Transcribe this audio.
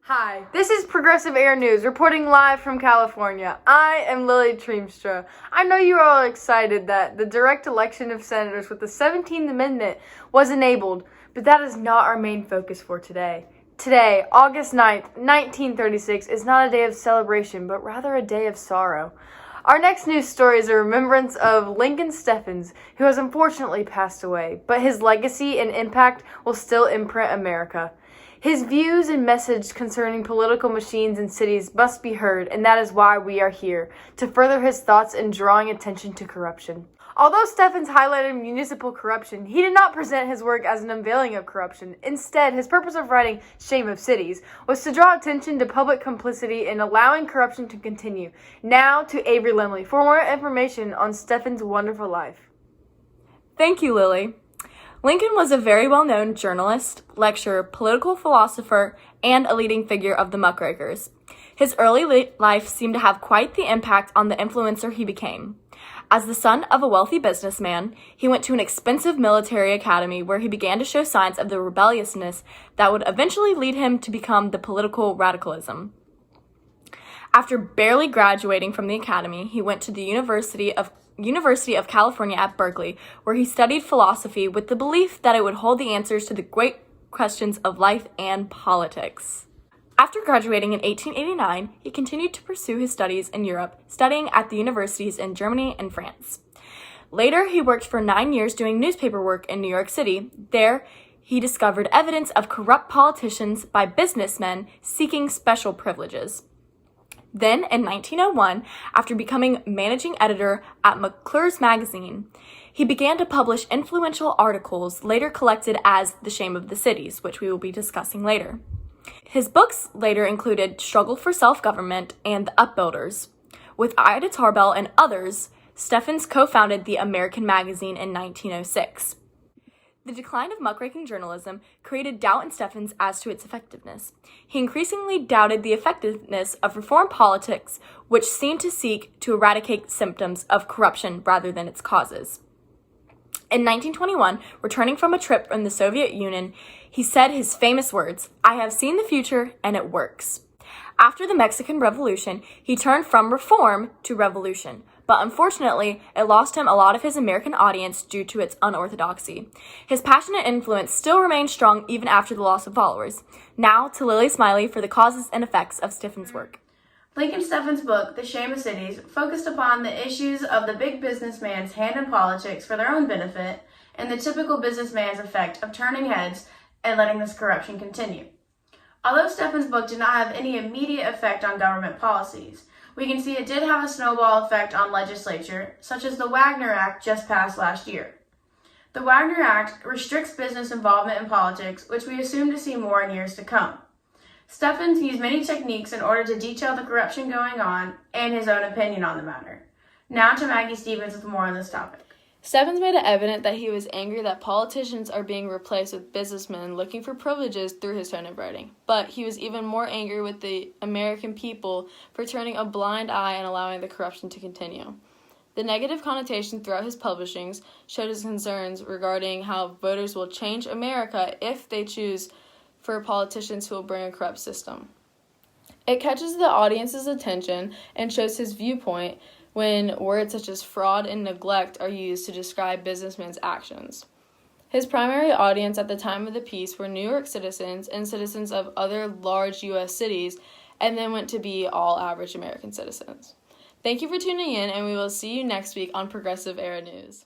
Hi, this is Progressive Air News reporting live from California. I am Lily Treemstra. I know you're all excited that the direct election of senators with the 17th Amendment was enabled, but that is not our main focus for today. Today, August 9th, 1936, is not a day of celebration, but rather a day of sorrow. Our next news story is a remembrance of Lincoln Steffens, who has unfortunately passed away, but his legacy and impact will still imprint America. His views and message concerning political machines and cities must be heard, and that is why we are here, to further his thoughts in drawing attention to corruption. Although Steffens highlighted municipal corruption, he did not present his work as an unveiling of corruption. Instead, his purpose of writing Shame of Cities was to draw attention to public complicity in allowing corruption to continue. Now to Avery Lemley for more information on Steffens' wonderful life. Thank you, Lily. Lincoln was a very well-known journalist, lecturer, political philosopher, and a leading figure of the Muckrakers. His early life seemed to have quite the impact on the influencer he became. As the son of a wealthy businessman, he went to an expensive military academy where he began to show signs of the rebelliousness that would eventually lead him to become the political radicalism. After barely graduating from the academy, he went to the University of California at Berkeley, where he studied philosophy with the belief that it would hold the answers to the great questions of life and politics. After graduating in 1889, he continued to pursue his studies in Europe, studying at the universities in Germany and France. Later, he worked for 9 years doing newspaper work in New York City. There, he discovered evidence of corrupt politicians by businessmen seeking special privileges. Then, in 1901, after becoming managing editor at McClure's magazine, he began to publish influential articles later collected as The Shame of the Cities, which we will be discussing later. His books later included Struggle for Self-Government and The Upbuilders. With Ida Tarbell and others, Steffens co-founded the American Magazine in 1906. The decline of muckraking journalism created doubt in Steffens as to its effectiveness. He increasingly doubted the effectiveness of reform politics, which seemed to seek to eradicate symptoms of corruption rather than its causes. In 1921, returning from a trip in the Soviet Union, he said his famous words, "I have seen the future and it works." After the Mexican Revolution, he turned from reform to revolution, but unfortunately, it lost him a lot of his American audience due to its unorthodoxy. His passionate influence still remained strong even after the loss of followers. Now to Lily Smiley for the causes and effects of Steffens' work. Lincoln Steffens' book, The Shame of Cities, focused upon the issues of the big businessman's hand in politics for their own benefit and the typical businessman's effect of turning heads and letting this corruption continue. Although Steffens' book did not have any immediate effect on government policies, we can see it did have a snowball effect on legislature, such as the Wagner Act just passed last year. The Wagner Act restricts business involvement in politics, which we assume to see more in years to come. Steffens used many techniques in order to detail the corruption going on and his own opinion on the matter. Now to Maggie Stevens with more on this topic. Steffens made it evident that he was angry that politicians are being replaced with businessmen looking for privileges through his tone of writing. But he was even more angry with the American people for turning a blind eye and allowing the corruption to continue. The negative connotation throughout his publishings showed his concerns regarding how voters will change America if they choose for politicians who will bring a corrupt system. It catches the audience's attention and shows his viewpoint when words such as fraud and neglect are used to describe businessmen's actions. His primary audience at the time of the piece were New York citizens and citizens of other large U.S. cities, and then went to be all average American citizens. Thank you for tuning in, and we will see you next week on Progressive Era News.